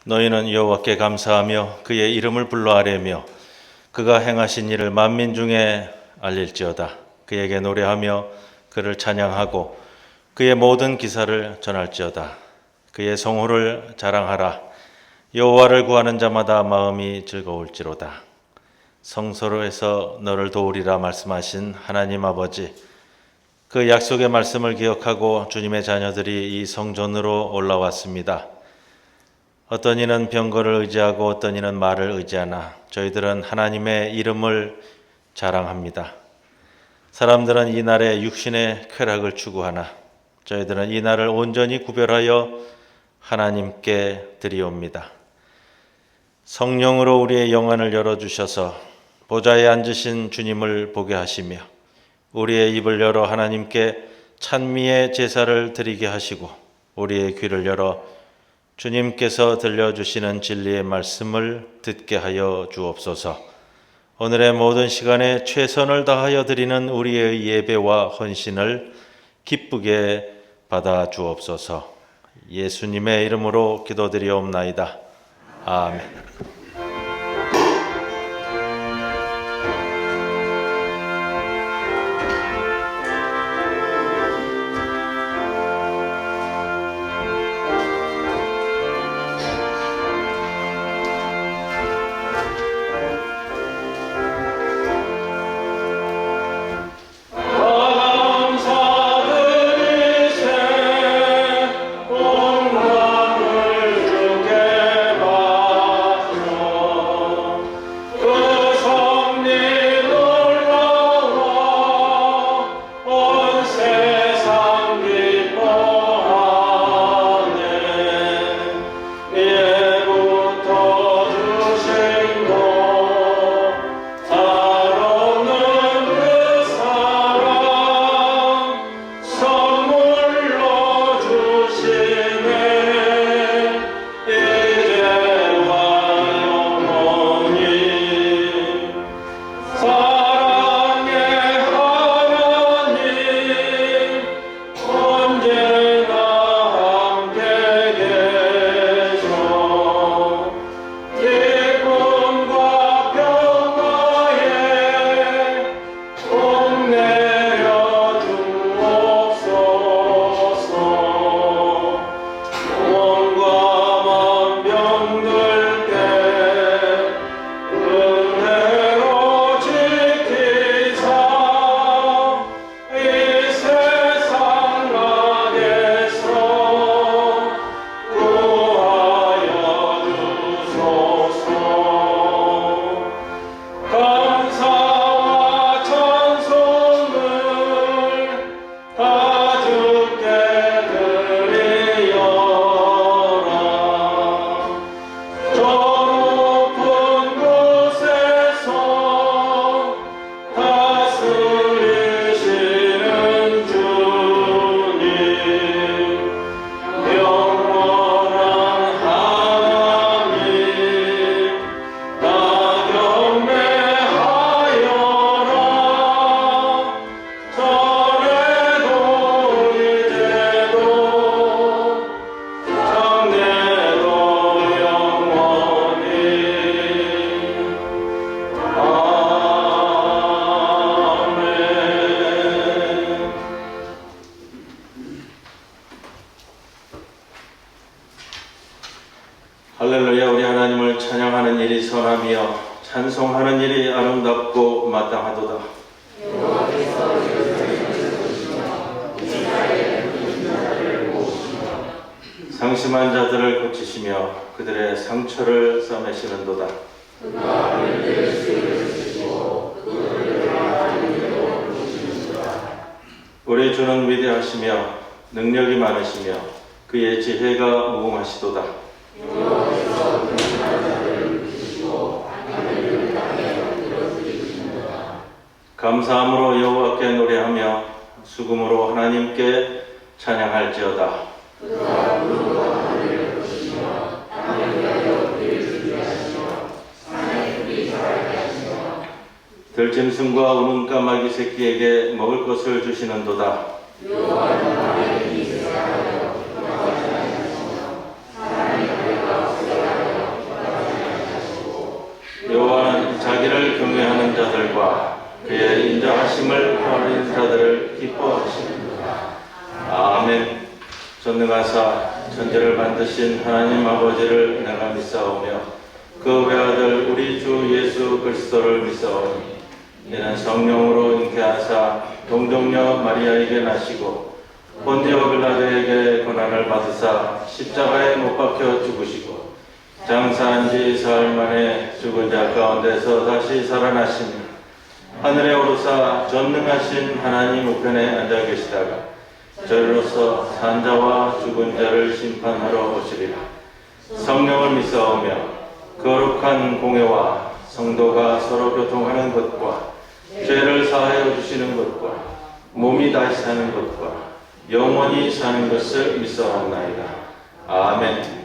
너희는 여호와께 감사하며 그의 이름을 불러 아뢰며 그가 행하신 일을 만민 중에 알릴지어다. 그에게 노래하며 그를 찬양하고 그의 모든 기사를 전할지어다. 그의 성호를 자랑하라. 여호와를 구하는 자마다 마음이 즐거울지로다. 성소로에서 너를 도우리라 말씀하신 하나님 아버지, 그 약속의 말씀을 기억하고 주님의 자녀들이 이 성전으로 올라왔습니다. 어떤 이는 병거를 의지하고 어떤 이는 말을 의지하나 저희들은 하나님의 이름을 자랑합니다. 사람들은 이 날에 육신의 쾌락을 추구하나 저희들은 이 날을 온전히 구별하여 하나님께 드리옵니다. 성령으로 우리의 영안을 열어주셔서 보좌에 앉으신 주님을 보게 하시며 우리의 입을 열어 하나님께 찬미의 제사를 드리게 하시고 우리의 귀를 열어 주님께서 들려주시는 진리의 말씀을 듣게 하여 주옵소서. 오늘의 모든 시간에 최선을 다하여 드리는 우리의 예배와 헌신을 기쁘게 받아 주옵소서. 예수님의 이름으로 기도드리옵나이다. 아멘. 할렐루야. 우리 하나님을 찬양하는 일이 선하며 찬송하는 일이 아름답고 마땅하도다. 상심한 자들을 고치시며 그들의 상처를 싸매시는도다. 우리 주는 위대하시며 능력이 많으시며 그의 지혜가 무궁하시도다. 감사함으로 여호와께 노래하며 수금으로 하나님께 찬양할지어다. 들짐승과 우는 까마귀 새끼에게 먹을 것을 주시는도다. 전능하사 천지를 만드신 하나님 아버지를 내가 믿사오며 그 외아들 우리 주 예수 그리스도를 믿사오니 이는 성령으로 잉태하사 동정녀 마리아에게 나시고 본디오 빌라도에게 고난을 받으사 십자가에 못 박혀 죽으시고 장사한 지 사흘 만에 죽은 자 가운데서 다시 살아나시니 하늘에 오르사 전능하신 하나님 우편에 앉아 계시다가 저리로서 산자와 죽은 자를 심판하러 오시리라. 성령을 믿사오며 거룩한 공회와 성도가 서로 교통하는 것과 죄를 사하여 주시는 것과 몸이 다시 사는 것과 영원히 사는 것을 믿사옵나이다. 아멘.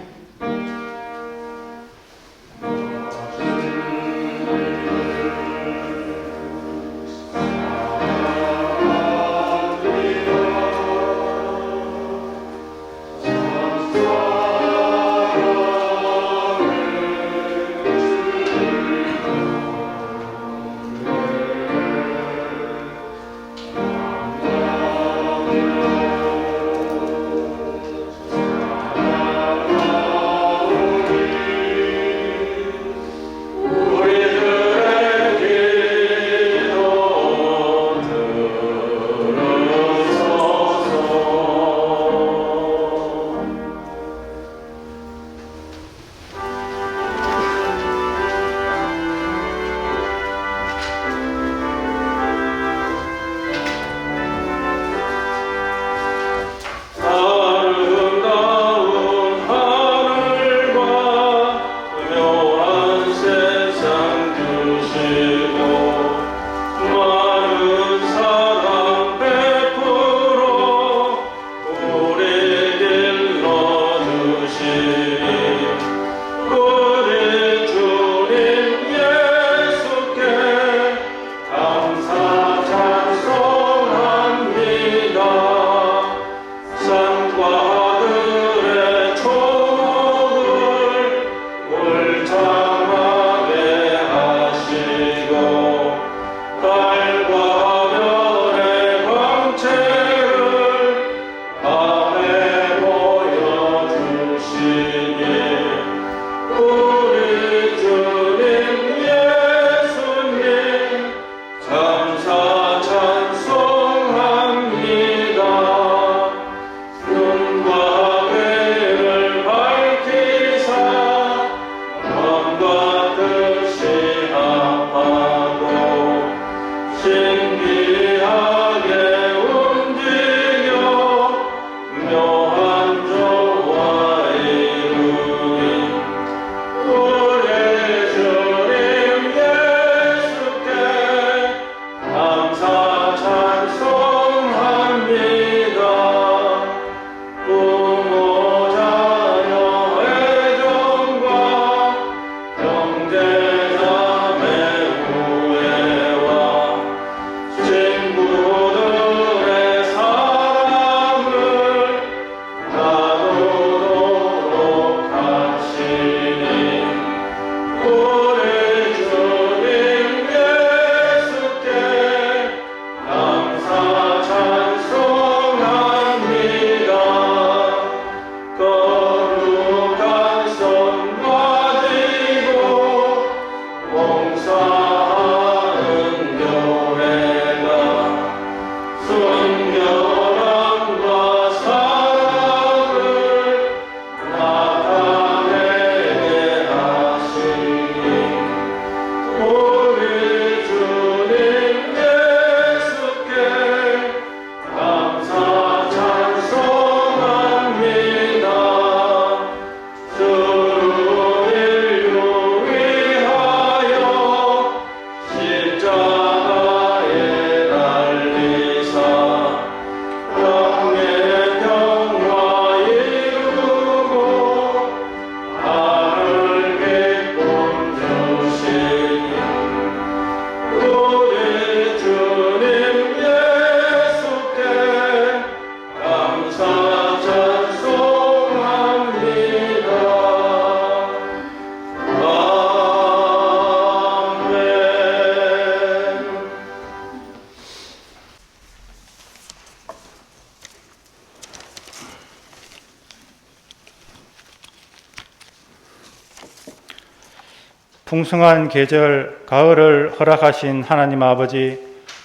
풍성한 계절 가을을 허락하신 하나님 아버지,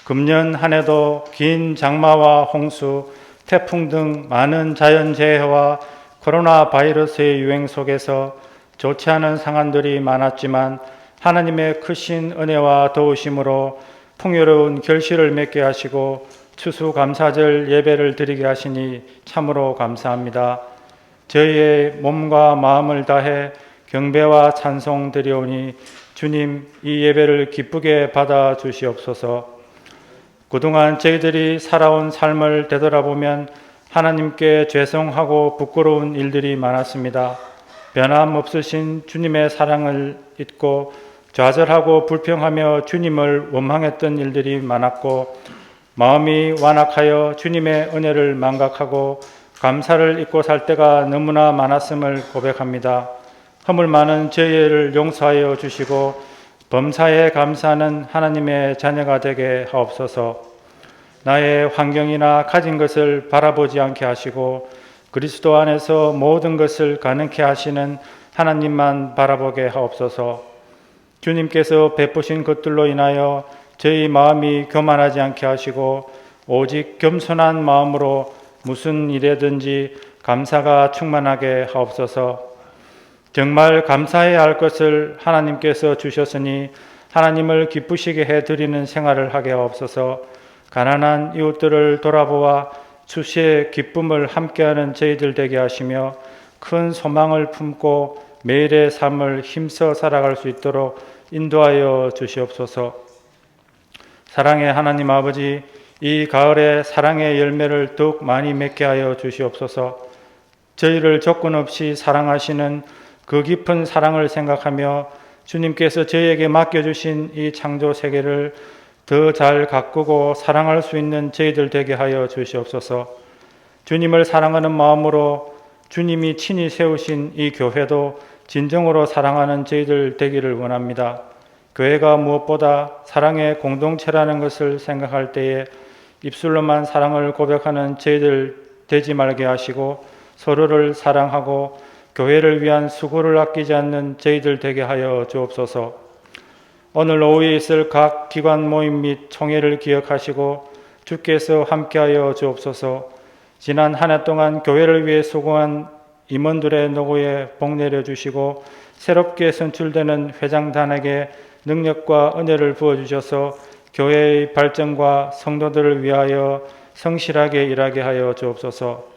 금년 한 해도 긴 장마와 홍수, 태풍 등 많은 자연재해와 코로나 바이러스의 유행 속에서 좋지 않은 상황들이 많았지만 하나님의 크신 은혜와 도우심으로 풍요로운 결실을 맺게 하시고 추수감사절 예배를 드리게 하시니 참으로 감사합니다. 저희의 몸과 마음을 다해 경배와 찬송 드리오니 주님, 이 예배를 기쁘게 받아 주시옵소서. 그동안 저희들이 살아온 삶을 되돌아보면 하나님께 죄송하고 부끄러운 일들이 많았습니다. 변함없으신 주님의 사랑을 잊고 좌절하고 불평하며 주님을 원망했던 일들이 많았고, 마음이 완악하여 주님의 은혜를 망각하고 감사를 잊고 살 때가 너무나 많았음을 고백합니다. 허물 많은 저희를 용서하여 주시고 범사에 감사하는 하나님의 자녀가 되게 하옵소서. 나의 환경이나 가진 것을 바라보지 않게 하시고 그리스도 안에서 모든 것을 가능케 하시는 하나님만 바라보게 하옵소서. 주님께서 베푸신 것들로 인하여 저희 마음이 교만하지 않게 하시고 오직 겸손한 마음으로 무슨 일에든지 감사가 충만하게 하옵소서. 정말 감사해야 할 것을 하나님께서 주셨으니 하나님을 기쁘시게 해드리는 생활을 하게 하옵소서. 가난한 이웃들을 돌아보아 수시의 기쁨을 함께하는 저희들 되게 하시며 큰 소망을 품고 매일의 삶을 힘써 살아갈 수 있도록 인도하여 주시옵소서. 사랑의 하나님 아버지, 이 가을에 사랑의 열매를 더욱 많이 맺게 하여 주시옵소서. 저희를 조건 없이 사랑하시는 그 깊은 사랑을 생각하며 주님께서 저희에게 맡겨주신 이 창조 세계를 더 잘 가꾸고 사랑할 수 있는 저희들 되게 하여 주시옵소서. 주님을 사랑하는 마음으로 주님이 친히 세우신 이 교회도 진정으로 사랑하는 저희들 되기를 원합니다. 교회가 무엇보다 사랑의 공동체라는 것을 생각할 때에 입술로만 사랑을 고백하는 저희들 되지 말게 하시고 서로를 사랑하고 교회를 위한 수고를 아끼지 않는 저희들 되게 하여 주옵소서. 오늘 오후에 있을 각 기관 모임 및 총회를 기억하시고 주께서 함께하여 주옵소서. 지난 한 해 동안 교회를 위해 수고한 임원들의 노고에 복 내려주시고 새롭게 선출되는 회장단에게 능력과 은혜를 부어주셔서 교회의 발전과 성도들을 위하여 성실하게 일하게 하여 주옵소서.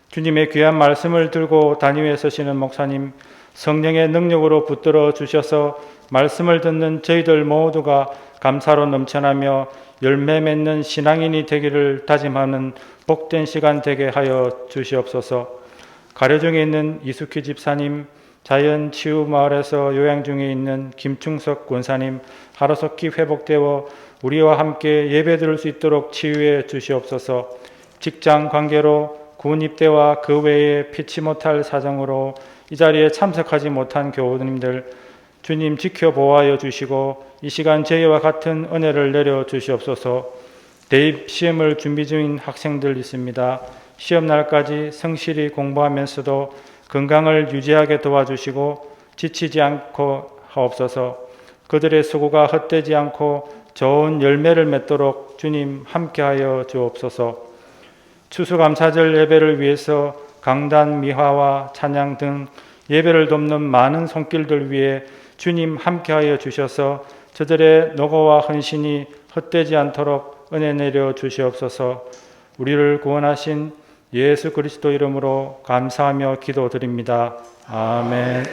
주님의 귀한 말씀을 들고 단위에 서시는 목사님, 성령의 능력으로 붙들어 주셔서 말씀을 듣는 저희들 모두가 감사로 넘쳐나며 열매 맺는 신앙인이 되기를 다짐하는 복된 시간 되게 하여 주시옵소서. 가려 중에 있는 이숙희 집사님, 자연치유마을에서 요양 중에 있는 김충석 권사님, 하루속히 회복되어 우리와 함께 예배 드릴 수 있도록 치유해 주시옵소서. 직장 관계로 군 입대와 그 외에 피치 못할 사정으로 이 자리에 참석하지 못한 교우님들 주님 지켜보호하여 주시고 이 시간 저희와 같은 은혜를 내려 주시옵소서. 대입 시험을 준비 중인 학생들 있습니다. 시험날까지 성실히 공부하면서도 건강을 유지하게 도와주시고 지치지 않고 하옵소서. 그들의 수고가 헛되지 않고 좋은 열매를 맺도록 주님 함께하여 주옵소서. 추수감사절 예배를 위해서 강단 미화와 찬양 등 예배를 돕는 많은 손길들 위해 주님 함께하여 주셔서 저들의 노고와 헌신이 헛되지 않도록 은혜 내려 주시옵소서. 우리를 구원하신 예수 그리스도 이름으로 감사하며 기도드립니다. 아멘.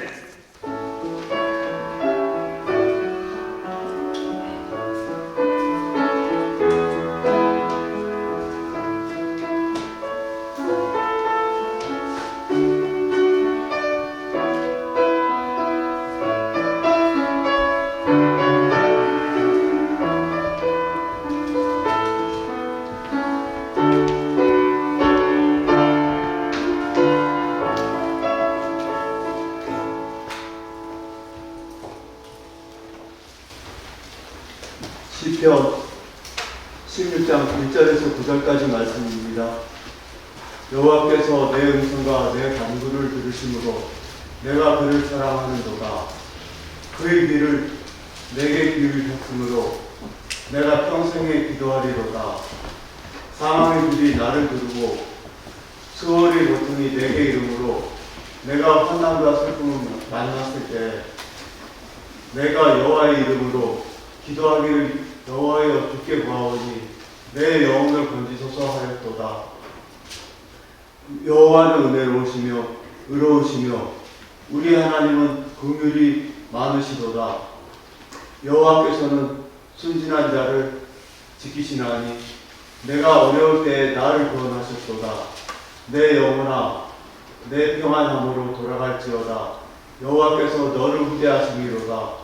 시편 16장 1절에서 9절까지 말씀입니다. 여호와께서 내 음성과 내 간구를 들으심으로 내가 그를 사랑하는도다. 그의 길을 내게 기울였으므로 내가 평생에 기도하리로다. 사망의 길이 나를 두르고 수월의 고통이 내게 이름으로 내가 환난과 슬픔을 만났을 때 내가 여호와의 이름으로 기도하기를 여호와여 주께 구하오니 내 영혼을 건지소서 하였도다. 여호와는 은혜로우시며 의로우시며 우리 하나님은 긍휼이 많으시도다. 여호와께서는 순진한 자를 지키시나니 내가 어려울 때에 나를 구원하셨도다. 내 영혼아 내 평안함으로 돌아갈지어다. 여호와께서 너를 후대하심이로다.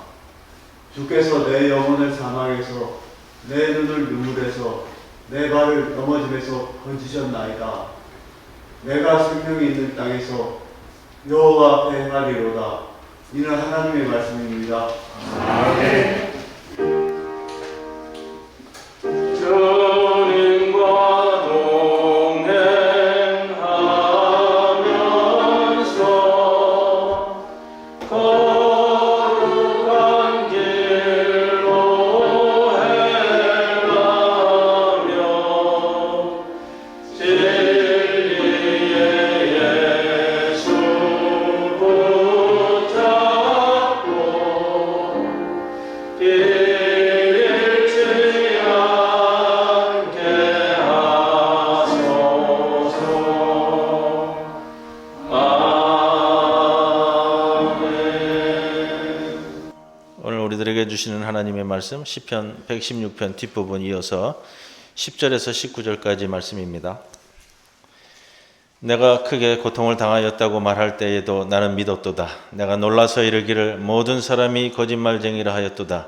주께서 내 영혼을 사망에서 내 눈을 눈물에서 내 발을 넘어짐에서 건지셨나이다. 내가 생명이 있는 땅에서 여호와 앞에 행하리로다. 이는 하나님의 말씀입니다. 아멘. 주님과 동행하면서 거룩한 길로 행하며 진리의 예수 붙잡고 잃지 않게 하소서. 아멘. 오늘 우리들에게 주시는 하나님의 말씀 시편 116편 뒷부분 이어서 10절에서 19절까지 말씀입니다. 내가 크게 고통을 당하였다고 말할 때에도 나는 믿었도다. 내가 놀라서 이르기를 모든 사람이 거짓말쟁이라 하였도다.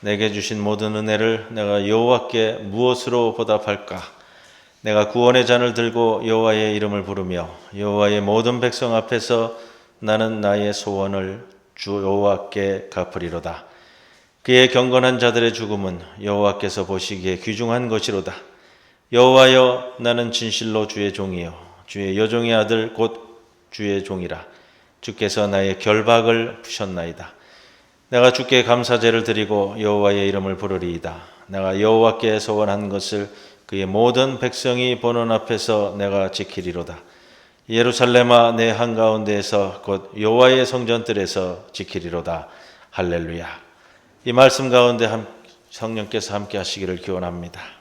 내게 주신 모든 은혜를 내가 여호와께 무엇으로 보답할까? 내가 구원의 잔을 들고 여호와의 이름을 부르며 여호와의 모든 백성 앞에서 나는 나의 소원을 주 여호와께 갚으리로다. 그의 경건한 자들의 죽음은 여호와께서 보시기에 귀중한 것이로다. 여호와여 나는 진실로 주의 종이요 주의 여종의 아들 곧 주의 종이라. 주께서 나의 결박을 푸셨나이다. 내가 주께 감사제를 드리고 여호와의 이름을 부르리이다. 내가 여호와께 소원한 것을 그의 모든 백성이 보는 앞에서 내가 지키리로다. 예루살렘아 내 한가운데에서 곧 여호와의 성전들에서 지키리로다. 할렐루야. 이 말씀 가운데 성령께서 함께 하시기를 기원합니다.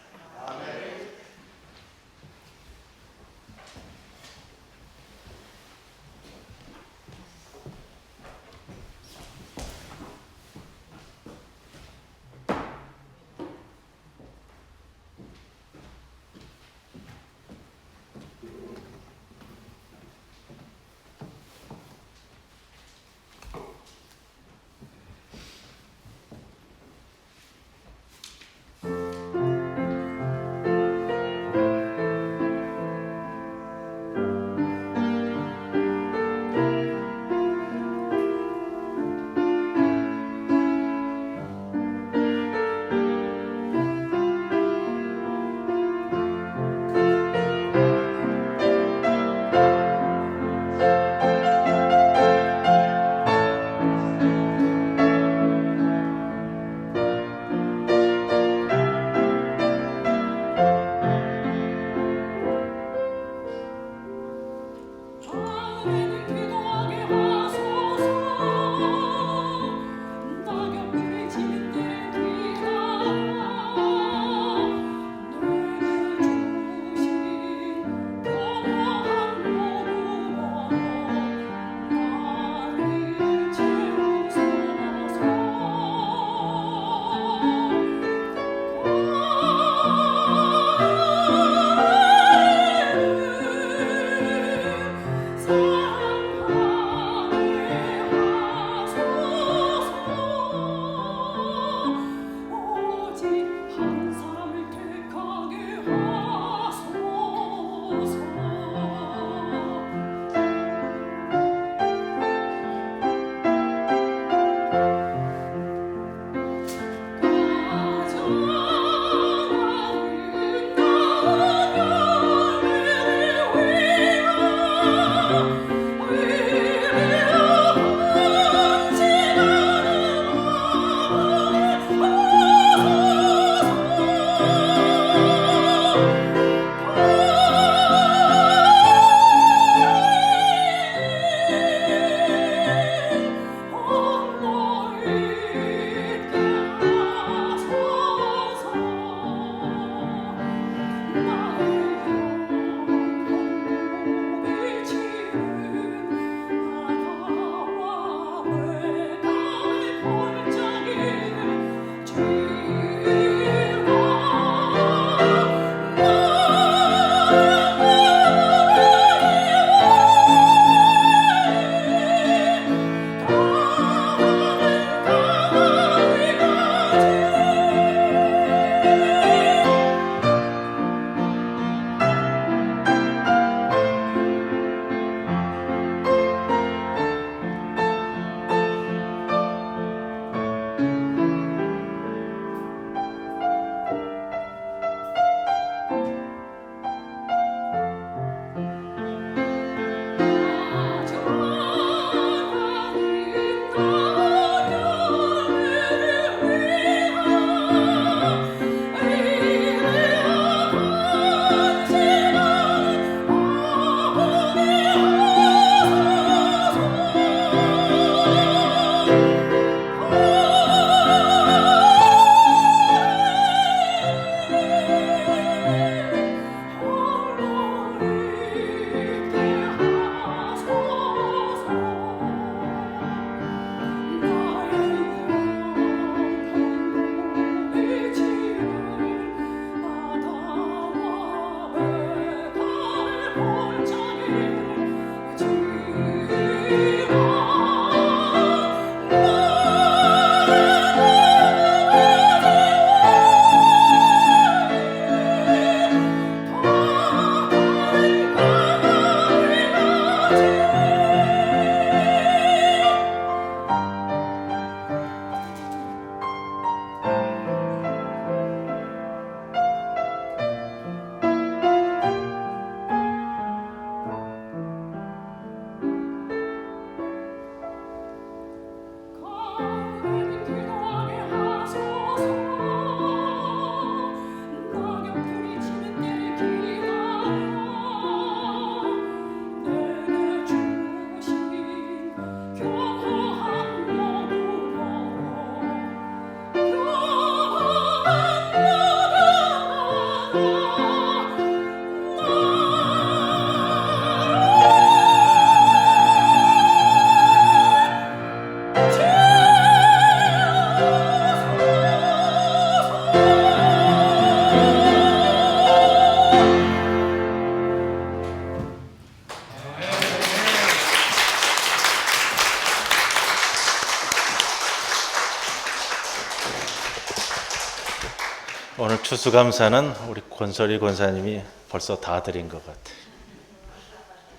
오늘 추수감사는 우리 권설이 권사님이 벌써 다 드린 것 같아요.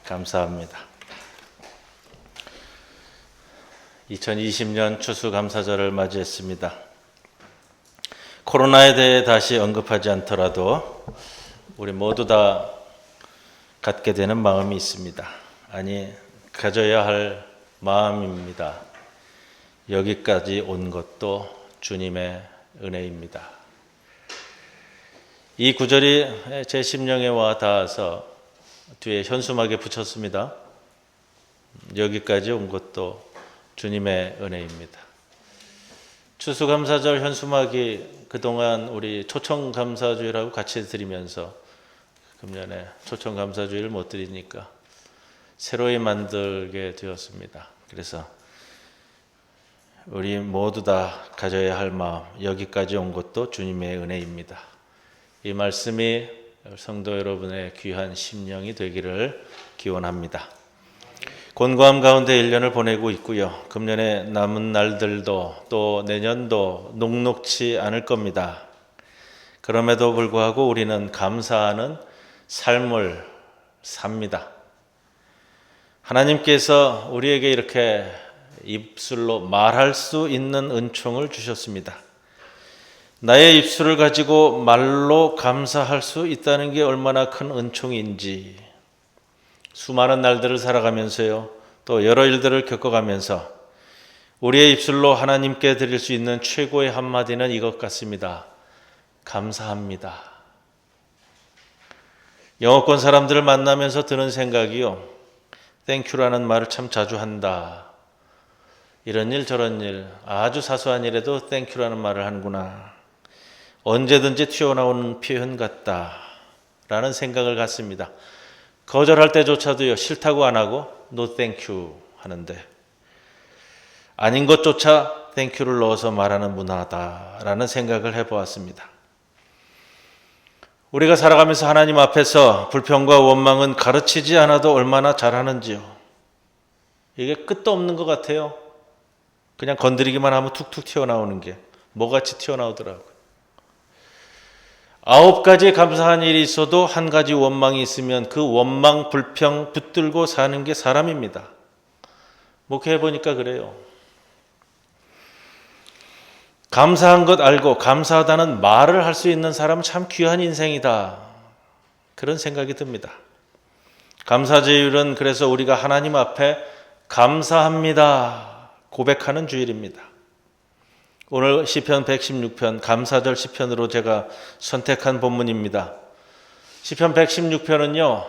감사합니다. 2020년 추수감사절을 맞이했습니다. 코로나에 대해 다시 언급하지 않더라도 우리 모두 다 갖게 되는 마음이 있습니다. 아니, 가져야 할 마음입니다. 여기까지 온 것도 주님의 은혜입니다. 이 구절이 제 심령에 와 닿아서 뒤에 현수막에 붙였습니다. 여기까지 온 것도 주님의 은혜입니다. 추수감사절 현수막이 그동안 우리 초청감사주일하고 같이 드리면서 금년에 초청감사주일을 못 드리니까 새로이 만들게 되었습니다. 그래서 우리 모두 다 가져야 할 마음, 여기까지 온 것도 주님의 은혜입니다. 이 말씀이 성도 여러분의 귀한 심령이 되기를 기원합니다. 곤고함 가운데 1년을 보내고 있고요. 금년에 남은 날들도 또 내년도 녹록지 않을 겁니다. 그럼에도 불구하고 우리는 감사하는 삶을 삽니다. 하나님께서 우리에게 이렇게 입술로 말할 수 있는 은총을 주셨습니다. 나의 입술을 가지고 말로 감사할 수 있다는 게 얼마나 큰 은총인지, 수많은 날들을 살아가면서요, 또 여러 일들을 겪어가면서 우리의 입술로 하나님께 드릴 수 있는 최고의 한마디는 이것 같습니다. 감사합니다. 영어권 사람들을 만나면서 드는 생각이요, 땡큐라는 말을 참 자주 한다. 이런 일 저런 일, 아주 사소한 일에도 땡큐라는 말을 하는구나. 언제든지 튀어나오는 표현 같다 라는 생각을 갖습니다. 거절할 때조차도요, 싫다고 안 하고 no thank you 하는데, 아닌 것조차 thank you를 넣어서 말하는 문화다라는 생각을 해보았습니다. 우리가 살아가면서 하나님 앞에서 불평과 원망은 가르치지 않아도 얼마나 잘하는지요. 이게 끝도 없는 것 같아요. 그냥 건드리기만 하면 툭툭 튀어나오는 게 뭐같이 튀어나오더라고요. 9가지 감사한 일이 있어도 1가지 원망이 있으면 그 원망, 불평 붙들고 사는 게 사람입니다. 목회해보니까 그래요. 감사한 것 알고 감사하다는 말을 할 수 있는 사람은 참 귀한 인생이다. 그런 생각이 듭니다. 감사제일은 그래서 우리가 하나님 앞에 감사합니다 고백하는 주일입니다. 오늘 시편 116편 감사절 시편으로 제가 선택한 본문입니다. 시편 116편은요,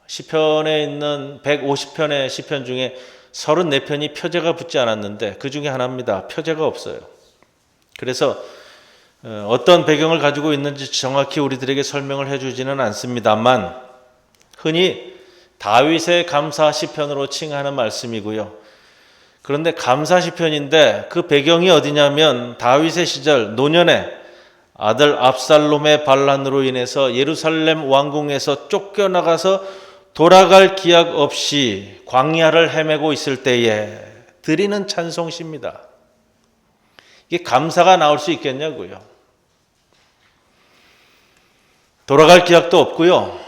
시편에 있는 150편의 시편 중에 34편이 표제가 붙지 않았는데 그 중에 하나입니다. 표제가 없어요. 그래서 어떤 배경을 가지고 있는지 정확히 우리들에게 설명을 해주지는 않습니다만 흔히 다윗의 감사 시편으로 칭하는 말씀이고요. 그런데 감사 시편인데 그 배경이 어디냐면 다윗의 시절 노년에 아들 압살롬의 반란으로 인해서 예루살렘 왕궁에서 쫓겨나가서 돌아갈 기약 없이 광야를 헤매고 있을 때에 드리는 찬송시입니다. 이게 감사가 나올 수 있겠냐고요. 돌아갈 기약도 없고요.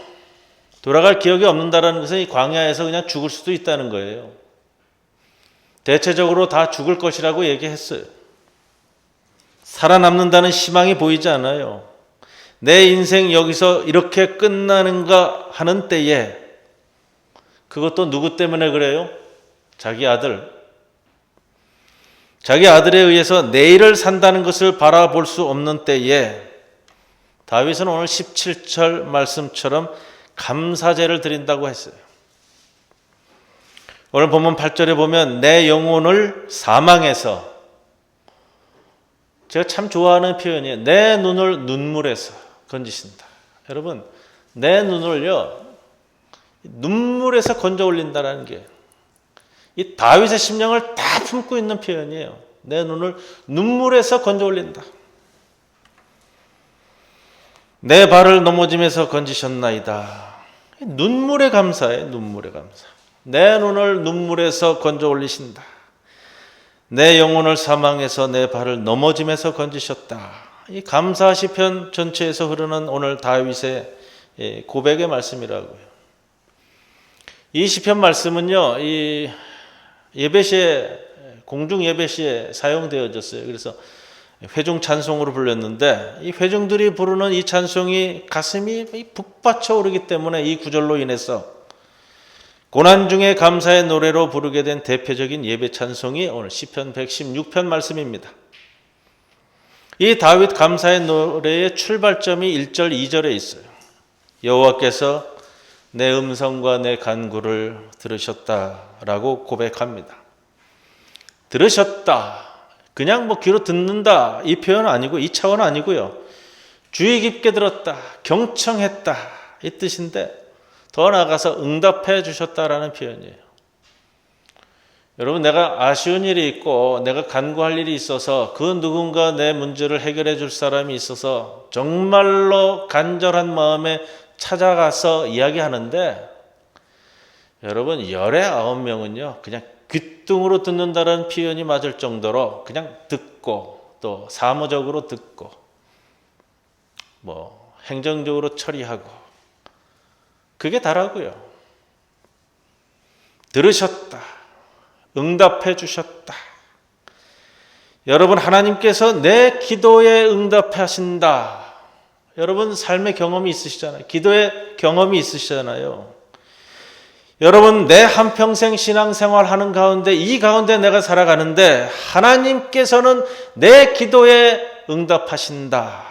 돌아갈 기억이 없는다는 것은 이 광야에서 그냥 죽을 수도 있다는 거예요. 대체적으로 다 죽을 것이라고 얘기했어요. 살아남는다는 희망이 보이지 않아요. 내 인생 여기서 이렇게 끝나는가 하는 때에, 그것도 누구 때문에 그래요? 자기 아들. 자기 아들에 의해서 내일을 산다는 것을 바라볼 수 없는 때에 다윗은 오늘 17절 말씀처럼 감사제를 드린다고 했어요. 오늘 본문 8절에 보면 내 영혼을 사망에서, 제가 참 좋아하는 표현이에요. 내 눈을 눈물에서 건지신다. 여러분, 내 눈을요, 눈물에서 건져 올린다는 게 이 다윗의 심령을 다 품고 있는 표현이에요. 내 눈을 눈물에서 건져 올린다. 내 발을 넘어짐에서 건지셨나이다. 눈물의 감사예요. 눈물의 감사. 내 눈을 눈물에서 건져 올리신다. 내 영혼을 사망에서 내 발을 넘어짐에서 건지셨다. 이 감사 시편 전체에서 흐르는 오늘 다윗의 고백의 말씀이라고요. 이 시편 말씀은요, 이 예배 시에, 공중 예배 시에 사용되어졌어요. 그래서 회중 찬송으로 불렸는데, 이 회중들이 부르는 이 찬송이 가슴이 북받쳐 오르기 때문에 이 구절로 인해서 고난 중에 감사의 노래로 부르게 된 대표적인 예배 찬송이 오늘 시편 116편 말씀입니다. 이 다윗 감사의 노래의 출발점이 1절, 2절에 있어요. 여호와께서 내 음성과 내 간구를 들으셨다라고 고백합니다. 들으셨다. 그냥 귀로 듣는다. 이 표현은 아니고, 이 차원은 아니고요. 주의 깊게 들었다. 경청했다. 이 뜻인데, 더 나아가서 응답해 주셨다라는 표현이에요. 여러분, 내가 아쉬운 일이 있고 내가 간구할 일이 있어서 그 누군가 내 문제를 해결해 줄 사람이 있어서 정말로 간절한 마음에 찾아가서 이야기하는데, 여러분, 19명은요 그냥 귀뚱으로 듣는다는 표현이 맞을 정도로 그냥 듣고, 또 사무적으로 듣고, 행정적으로 처리하고, 그게 다라고요. 들으셨다. 응답해 주셨다. 여러분, 하나님께서 내 기도에 응답하신다. 여러분, 삶의 경험이 있으시잖아요. 기도의 경험이 있으시잖아요. 여러분, 내 한평생 신앙생활 하는 가운데, 이 가운데 내가 살아가는데 하나님께서는 내 기도에 응답하신다.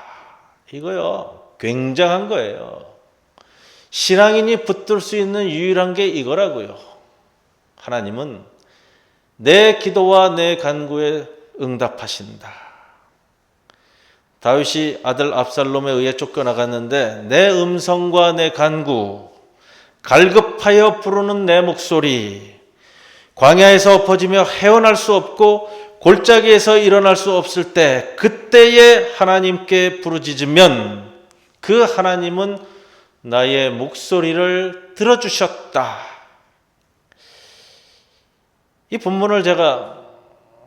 이거요, 굉장한 거예요. 신앙인이 붙들 수 있는 유일한 게 이거라고요. 하나님은 내 기도와 내 간구에 응답하신다. 다윗이 아들 압살롬에 의해 쫓겨나갔는데 내 음성과 내 간구, 갈급하여 부르는 내 목소리, 광야에서 엎어지며 헤어날 수 없고 골짜기에서 일어날 수 없을 때, 그때에 하나님께 부르짖으면 그 하나님은 나의 목소리를 들어주셨다. 이 본문을 제가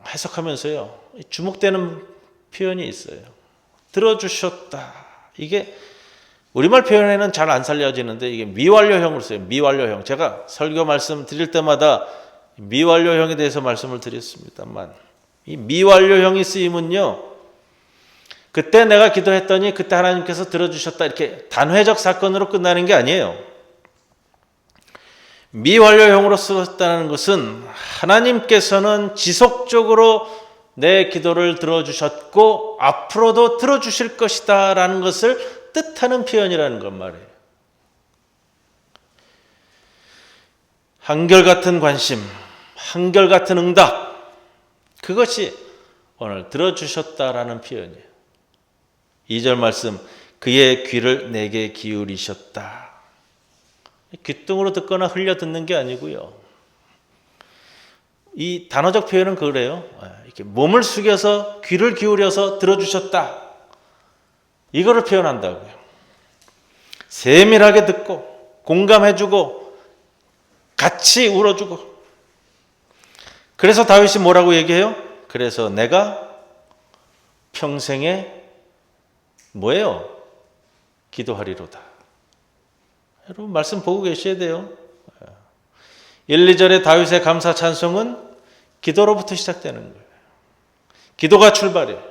해석하면서요, 주목되는 표현이 있어요. 들어주셨다. 이게 우리말 표현에는 잘 안 살려지는데, 이게 미완료형으로 써요. 미완료형. 제가 설교 말씀 드릴 때마다 미완료형에 대해서 말씀을 드렸습니다만, 이 미완료형이 쓰임은요, 그때 내가 기도했더니 그때 하나님께서 들어주셨다, 이렇게 단회적 사건으로 끝나는 게 아니에요. 미완료형으로 쓰였다는 것은 하나님께서는 지속적으로 내 기도를 들어주셨고 앞으로도 들어주실 것이다 라는 것을 뜻하는 표현이라는 것 말이에요. 한결같은 관심, 한결같은 응답, 그것이 오늘 들어주셨다라는 표현이에요. 2절 말씀, 그의 귀를 내게 기울이셨다. 귀뚱으로 듣거나 흘려 듣는 게 아니고요. 이 단어적 표현은 그래요. 이렇게 몸을 숙여서 귀를 기울여서 들어주셨다. 이거를 표현한다고요. 세밀하게 듣고 공감해주고 같이 울어주고. 그래서 다윗이 뭐라고 얘기해요? 그래서 내가 평생에 뭐예요? 기도하리로다. 여러분, 말씀 보고 계셔야 돼요. 1, 2절의 다윗의 감사 찬송은 기도로부터 시작되는 거예요. 기도가 출발이에요.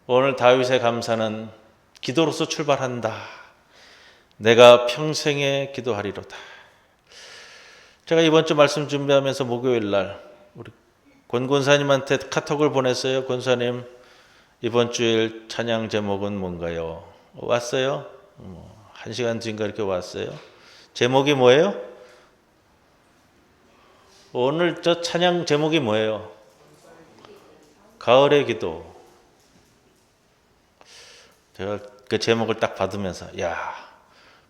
오늘 다윗의 감사는 기도로서 출발한다. 내가 평생에 기도하리로다. 제가 이번 주 말씀 준비하면서 목요일 날 우리 권 권사님한테 카톡을 보냈어요. 권사님, 이번 주일 찬양 제목은 뭔가요? 왔어요? 1시간 뒤인가 이렇게 왔어요. 제목이 뭐예요? 오늘 저 찬양 제목이 뭐예요? 가을의 기도. 제가 그 제목을 딱 받으면서, 야,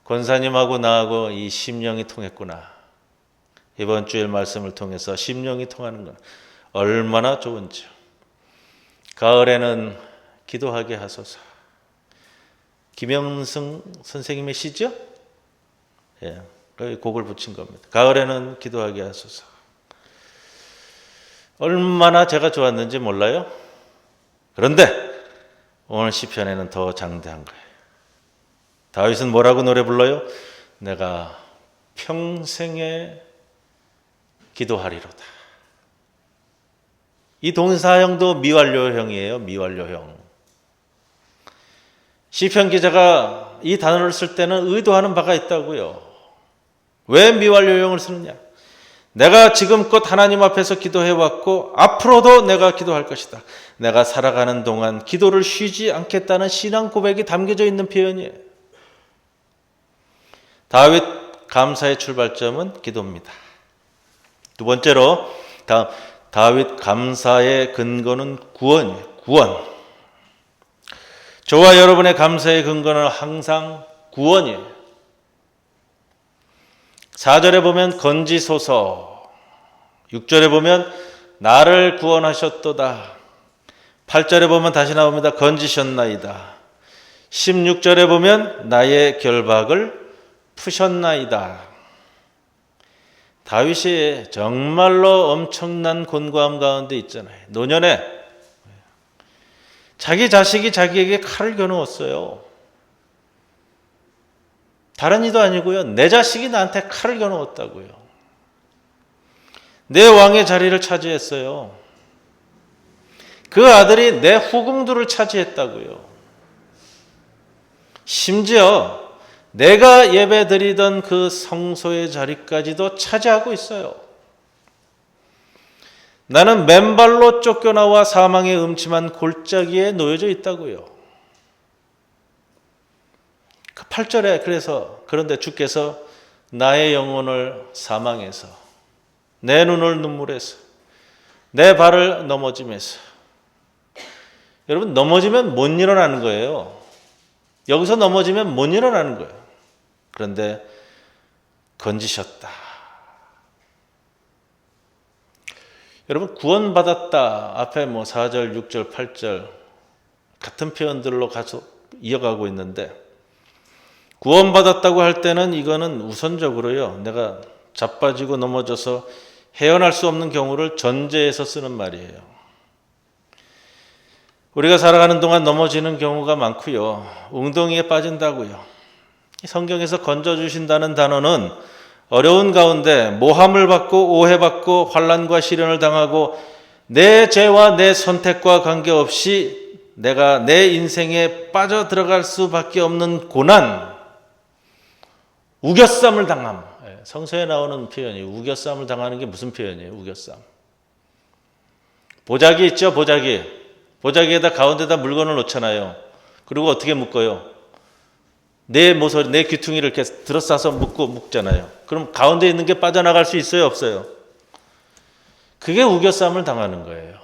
권사님하고 나하고 이 심령이 통했구나. 이번 주일 말씀을 통해서 심령이 통하는 건 얼마나 좋은지요. 가을에는 기도하게 하소서. 김영승 선생님의 시죠? 예, 그 곡을 붙인 겁니다. 가을에는 기도하게 하소서. 얼마나 제가 좋았는지 몰라요? 그런데 오늘 시편에는 더 장대한 거예요. 다윗은 뭐라고 노래 불러요? 내가 평생에 기도하리로다. 이 동사형도 미완료형이에요. 미완료형. 시편 기자가 이 단어를 쓸 때는 의도하는 바가 있다고요. 왜 미완료형을 쓰느냐? 내가 지금껏 하나님 앞에서 기도해왔고 앞으로도 내가 기도할 것이다. 내가 살아가는 동안 기도를 쉬지 않겠다는 신앙 고백이 담겨져 있는 표현이에요. 다윗 감사의 출발점은 기도입니다. 두 번째로 다윗 감사의 근거는 구원이에요. 구원. 저와 여러분의 감사의 근거는 항상 구원이에요. 4절에 보면 건지소서, 6절에 보면 나를 구원하셨도다, 8절에 보면 다시 나옵니다. 건지셨나이다. 16절에 보면 나의 결박을 푸셨나이다. 다윗이 정말로 엄청난 곤고함 가운데 있잖아요. 노년에 자기 자식이 자기에게 칼을 겨누었어요. 다른 이도 아니고요. 내 자식이 나한테 칼을 겨누었다고요. 내 왕의 자리를 차지했어요. 그 아들이 내 후궁들을 차지했다고요. 심지어 내가 예배드리던 그 성소의 자리까지도 차지하고 있어요. 나는 맨발로 쫓겨나와 사망의 음침한 골짜기에 놓여져 있다고요. 그 8절에 그런데 주께서 나의 영혼을 사망에서, 내 눈을 눈물에서, 내 발을 넘어짐에서. 여러분, 넘어지면 못 일어나는 거예요. 여기서 넘어지면 못 일어나는 거예요. 그런데 건지셨다. 여러분, 구원받았다 앞에 4절, 6절, 8절 같은 표현들로 가서 이어가고 있는데, 구원받았다고 할 때는 이거는 우선적으로요, 내가 자빠지고 넘어져서 헤어날 수 없는 경우를 전제해서 쓰는 말이에요. 우리가 살아가는 동안 넘어지는 경우가 많고요. 웅덩이에 빠진다고요. 성경에서 건져주신다는 단어는 어려운 가운데 모함을 받고 오해받고 환난과 시련을 당하고 내 죄와 내 선택과 관계없이 내가 내 인생에 빠져들어갈 수밖에 없는 고난, 우겨쌈을 당함. 성서에 나오는 표현이 우겨쌈을 당하는 게 무슨 표현이에요? 우겨쌈. 보자기 있죠? 보자기. 보자기에다 가운데다 물건을 놓잖아요. 그리고 어떻게 묶어요? 내 모서리, 내 귀퉁이를 이렇게 들어싸서 묶잖아요. 그럼 가운데 있는 게 빠져나갈 수 있어요? 없어요? 그게 우겨쌈을 당하는 거예요.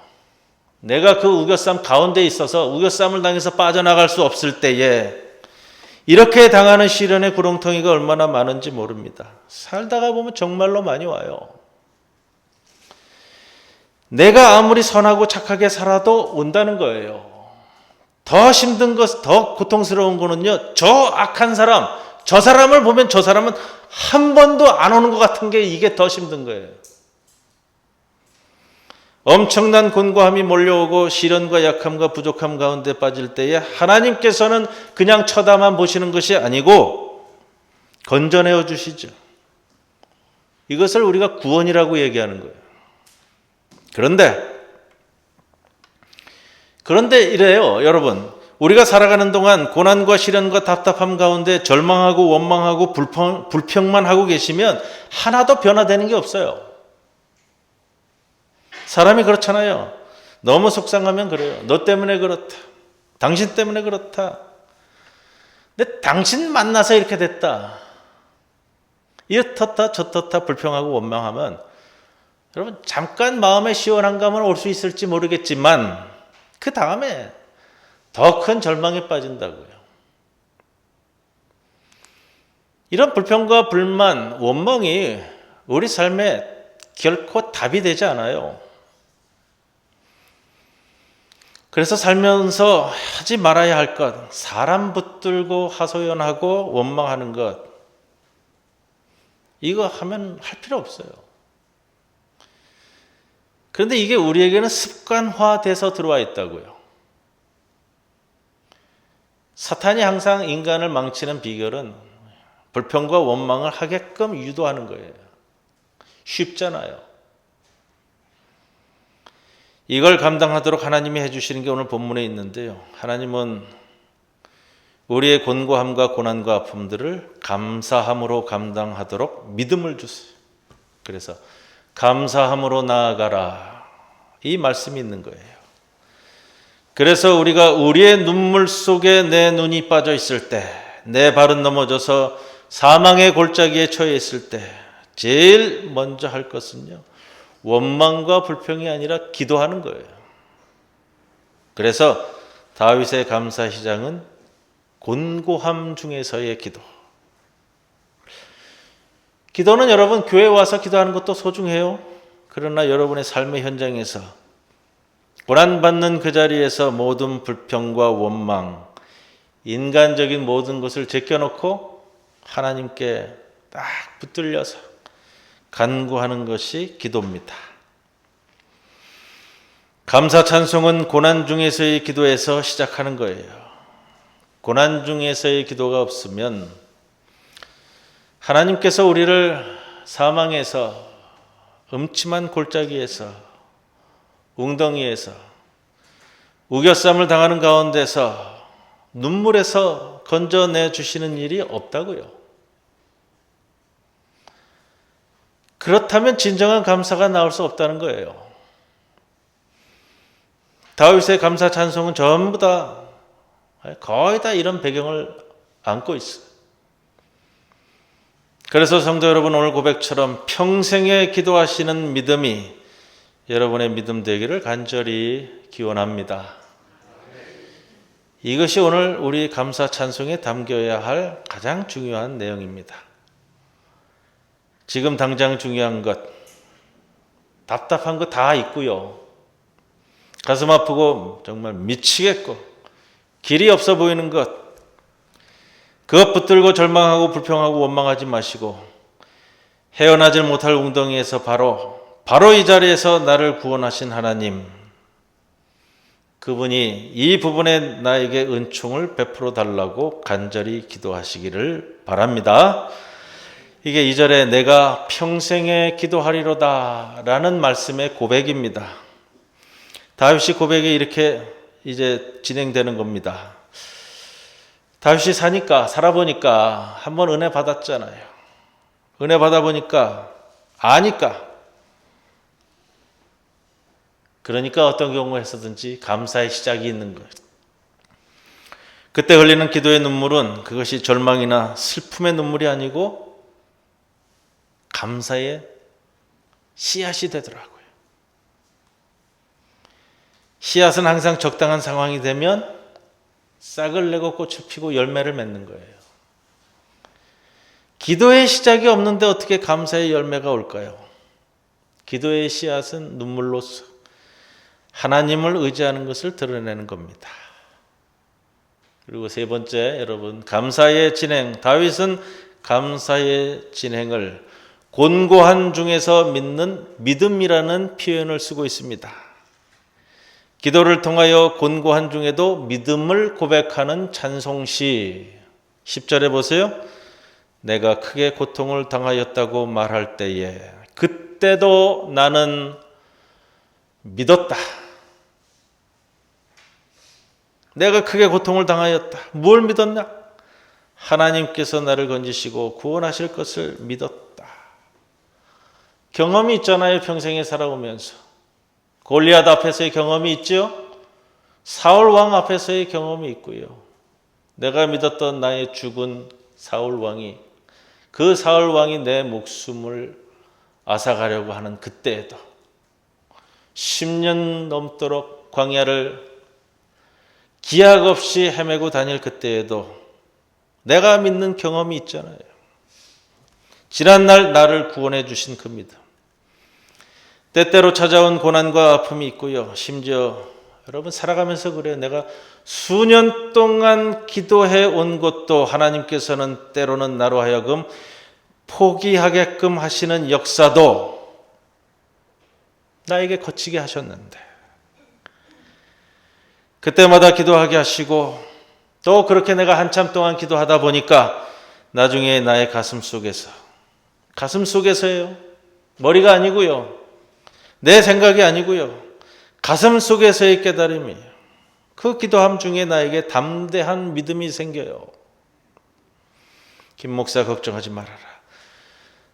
내가 그 우겨쌈 가운데 있어서 우겨쌈을 당해서 빠져나갈 수 없을 때에 이렇게 당하는 시련의 구렁텅이가 얼마나 많은지 모릅니다. 살다가 보면 정말로 많이 와요. 내가 아무리 선하고 착하게 살아도 온다는 거예요. 더 힘든 것, 더 고통스러운 거는요, 저 악한 사람, 저 사람을 보면 저 사람은 한 번도 안 오는 것 같은 게 이게 더 힘든 거예요. 엄청난 곤고함이 몰려오고 시련과 약함과 부족함 가운데 빠질 때에 하나님께서는 그냥 쳐다만 보시는 것이 아니고 건져내어 주시죠. 이것을 우리가 구원이라고 얘기하는 거예요. 그런데 이래요, 여러분. 우리가 살아가는 동안 고난과 시련과 답답함 가운데 절망하고 원망하고 불평만 하고 계시면 하나도 변화되는 게 없어요. 사람이 그렇잖아요. 너무 속상하면 그래요. 너 때문에 그렇다. 당신 때문에 그렇다. 근데 당신 만나서 이렇게 됐다. 이렇다 저렇다 불평하고 원망하면 여러분, 잠깐 마음의 시원한 감은 올 수 있을지 모르겠지만 그 다음에 더 큰 절망에 빠진다고요. 이런 불평과 불만, 원망이 우리 삶에 결코 답이 되지 않아요. 그래서 살면서 하지 말아야 할 것, 사람 붙들고 하소연하고 원망하는 것, 이거 하면 할 필요 없어요. 그런데 이게 우리에게는 습관화돼서 들어와 있다고요. 사탄이 항상 인간을 망치는 비결은 불평과 원망을 하게끔 유도하는 거예요. 쉽잖아요. 이걸 감당하도록 하나님이 해주시는 게 오늘 본문에 있는데요. 하나님은 우리의 곤고함과 고난과 아픔들을 감사함으로 감당하도록 믿음을 주세요. 그래서 감사함으로 나아가라, 이 말씀이 있는 거예요. 그래서 우리가 우리의 눈물 속에 내 눈이 빠져 있을 때, 내 발은 넘어져서 사망의 골짜기에 처해 있을 때 제일 먼저 할 것은요, 원망과 불평이 아니라 기도하는 거예요. 그래서 다윗의 감사시장은 곤고함 중에서의 기도. 기도는 여러분 교회에 와서 기도하는 것도 소중해요. 그러나 여러분의 삶의 현장에서 고난받는 그 자리에서 모든 불평과 원망, 인간적인 모든 것을 제껴놓고 하나님께 딱 붙들려서 간구하는 것이 기도입니다. 감사 찬송은 고난 중에서의 기도에서 시작하는 거예요. 고난 중에서의 기도가 없으면 하나님께서 우리를 사망에서, 음침한 골짜기에서, 웅덩이에서, 우겨쌈을 당하는 가운데서, 눈물에서 건져내 주시는 일이 없다고요. 그렇다면 진정한 감사가 나올 수 없다는 거예요. 다윗의 감사 찬송은 전부 다, 거의 다 이런 배경을 안고 있어요. 그래서 성도 여러분, 오늘 고백처럼 평생에 기도하시는 믿음이 여러분의 믿음 되기를 간절히 기원합니다. 이것이 오늘 우리 감사 찬송에 담겨야 할 가장 중요한 내용입니다. 지금 당장 중요한 것, 답답한 거 다 있고요. 가슴 아프고 정말 미치겠고 길이 없어 보이는 것, 그것 붙들고 절망하고 불평하고 원망하지 마시고 헤어나질 못할 웅덩이에서 바로 이 자리에서 나를 구원하신 하나님, 그분이 이 부분에 나에게 은총을 베풀어 달라고 간절히 기도하시기를 바랍니다. 이게 2절에 내가 평생에 기도하리로다 라는 말씀의 고백입니다. 다윗이 고백이 이렇게 이제 진행되는 겁니다. 다윗이 살아보니까 한번 은혜 받았잖아요. 은혜 받아보니까 아니까. 그러니까 어떤 경우에서든지 감사의 시작이 있는 거예요. 그때 흘리는 기도의 눈물은 그것이 절망이나 슬픔의 눈물이 아니고 감사의 씨앗이 되더라고요. 씨앗은 항상 적당한 상황이 되면 싹을 내고 꽃을 피고 열매를 맺는 거예요. 기도의 시작이 없는데 어떻게 감사의 열매가 올까요? 기도의 씨앗은 눈물로서 하나님을 의지하는 것을 드러내는 겁니다. 그리고 세 번째, 여러분, 감사의 진행. 다윗은 감사의 진행을 곤고한 중에서 믿는 믿음이라는 표현을 쓰고 있습니다. 기도를 통하여 곤고한 중에도 믿음을 고백하는 찬송시. 10절에 보세요. 내가 크게 고통을 당하였다고 말할 때에 그때도 나는 믿었다. 내가 크게 고통을 당하였다. 뭘 믿었나? 하나님께서 나를 건지시고 구원하실 것을 믿었다. 경험이 있잖아요. 평생에 살아오면서. 골리앗 앞에서의 경험이 있죠. 사울 왕 앞에서의 경험이 있고요. 내가 믿었던 나의 죽은 사울 왕이, 그 사울 왕이 내 목숨을 앗아가려고 하는 그때에도 10년 넘도록 광야를 기약 없이 헤매고 다닐 그때에도 내가 믿는 경험이 있잖아요. 지난날 나를 구원해 주신 그 믿음. 때때로 찾아온 고난과 아픔이 있고요. 심지어 여러분 살아가면서 그래요. 내가 수년 동안 기도해 온 것도 하나님께서는 때로는 나로 하여금 포기하게끔 하시는 역사도 나에게 거치게 하셨는데 그때마다 기도하게 하시고 또 그렇게 내가 한참 동안 기도하다 보니까 나중에 나의 가슴 속에서예요. 머리가 아니고요. 내 생각이 아니고요. 가슴 속에서의 깨달음이에요. 그 기도함 중에 나에게 담대한 믿음이 생겨요. 김 목사 걱정하지 말아라.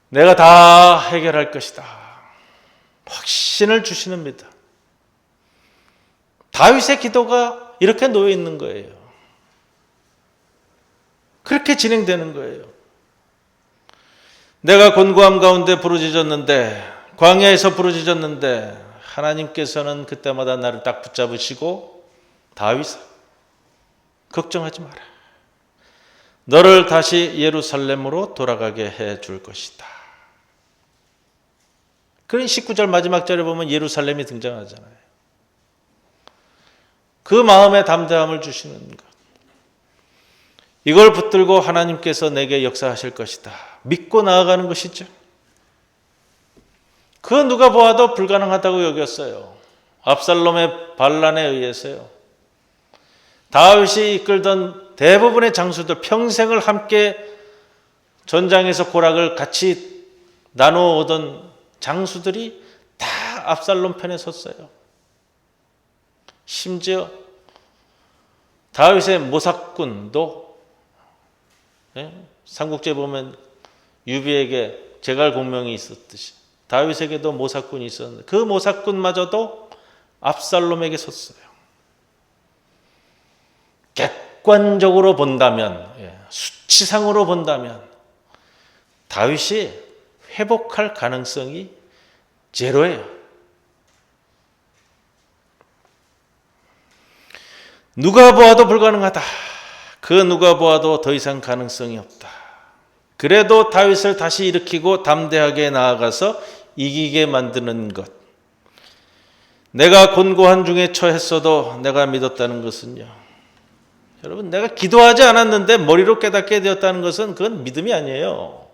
내가 다 해결할 것이다. 확신을 주시는 믿음. 다윗의 기도가 이렇게 놓여 있는 거예요. 그렇게 진행되는 거예요. 내가 곤고함 가운데 부르짖었는데, 광야에서 부르짖었는데 하나님께서는 그때마다 나를 딱 붙잡으시고, 다윗아, 걱정하지 마라. 너를 다시 예루살렘으로 돌아가게 해 줄 것이다. 그런 19절 마지막 절에 보면 예루살렘이 등장하잖아요. 그 마음의 담대함을 주시는 것. 이걸 붙들고 하나님께서 내게 역사하실 것이다. 믿고 나아가는 것이죠. 그 누가 보아도 불가능하다고 여겼어요. 압살롬의 반란에 의해서요. 다윗이 이끌던 대부분의 장수들, 평생을 함께 전장에서 고락을 같이 나누어 오던 장수들이 다 압살롬 편에 섰어요. 심지어 다윗의 모사꾼도, 삼국지에 보면 유비에게 제갈공명이 있었듯이 다윗에게도 모사꾼이 있었는데 그 모사꾼마저도 압살롬에게 섰어요. 객관적으로 본다면, 수치상으로 본다면 다윗이 회복할 가능성이 제로예요. 누가 보아도 불가능하다. 그 누가 보아도 더 이상 가능성이 없다. 그래도 다윗을 다시 일으키고 담대하게 나아가서 이기게 만드는 것. 내가 곤고한 중에 처했어도 내가 믿었다는 것은요. 여러분, 내가 기도하지 않았는데 머리로 깨닫게 되었다는 것은 그건 믿음이 아니에요.